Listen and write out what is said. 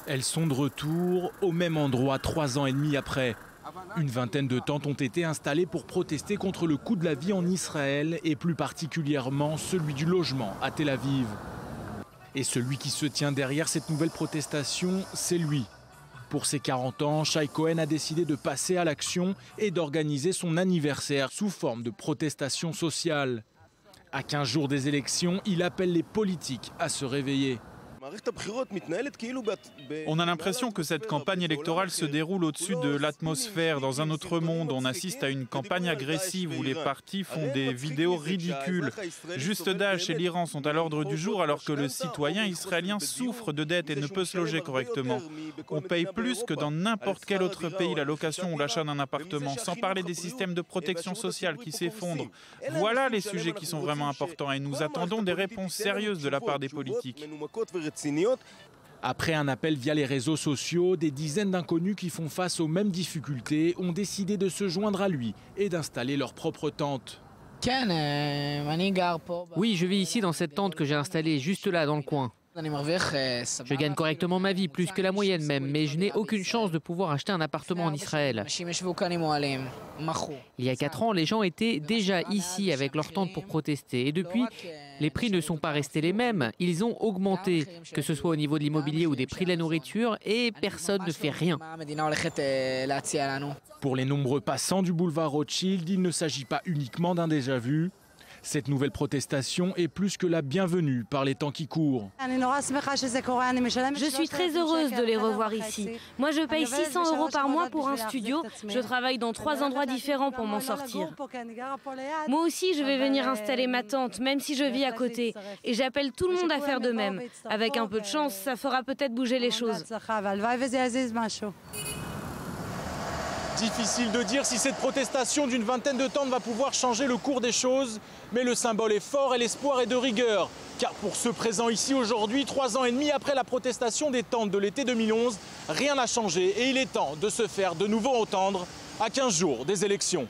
Elles sont de retour au même endroit 3 ans et demi après. Une vingtaine de tentes ont été installées pour protester contre le coût de la vie en Israël et plus particulièrement celui du logement à Tel Aviv. Et celui qui se tient derrière cette nouvelle protestation, c'est lui. Pour ses 40 ans, Shai Cohen a décidé de passer à l'action et d'organiser son anniversaire sous forme de protestation sociale. À 15 jours des élections, il appelle les politiques à se réveiller. On a l'impression que cette campagne électorale se déroule au-dessus de l'atmosphère, dans un autre monde. On assiste à une campagne agressive où les partis font des vidéos ridicules. Juste Daesh et l'Iran sont à l'ordre du jour alors que le citoyen israélien souffre de dettes et ne peut se loger correctement. On paye plus que dans n'importe quel autre pays la location ou l'achat d'un appartement, sans parler des systèmes de protection sociale qui s'effondrent. Voilà les sujets qui sont vraiment importants et nous attendons des réponses sérieuses de la part des politiques. Après un appel via les réseaux sociaux, des dizaines d'inconnus qui font face aux mêmes difficultés ont décidé de se joindre à lui et d'installer leur propre tente. Oui, je vis ici dans cette tente que j'ai installée juste là dans le coin. Je gagne correctement ma vie, plus que la moyenne même, mais je n'ai aucune chance de pouvoir acheter un appartement en Israël. Il y a 4 ans, les gens étaient déjà ici avec leur tente pour protester. Et depuis, les prix ne sont pas restés les mêmes, ils ont augmenté, que ce soit au niveau de l'immobilier ou des prix de la nourriture, et personne ne fait rien. Pour les nombreux passants du boulevard Rothschild, il ne s'agit pas uniquement d'un déjà-vu. Cette nouvelle protestation est plus que la bienvenue par les temps qui courent. Je suis très heureuse de les revoir ici. Moi, je paye 600 € par mois pour un studio. Je travaille dans 3 endroits différents pour m'en sortir. Moi aussi, je vais venir installer ma tente, même si je vis à côté. Et j'appelle tout le monde à faire de même. Avec un peu de chance, ça fera peut-être bouger les choses. Difficile de dire si cette protestation d'une vingtaine de tentes va pouvoir changer le cours des choses, mais le symbole est fort et l'espoir est de rigueur. Car pour ceux présents ici aujourd'hui, 3 ans et demi après la protestation des tentes de l'été 2011, rien n'a changé et il est temps de se faire de nouveau entendre à 15 jours des élections.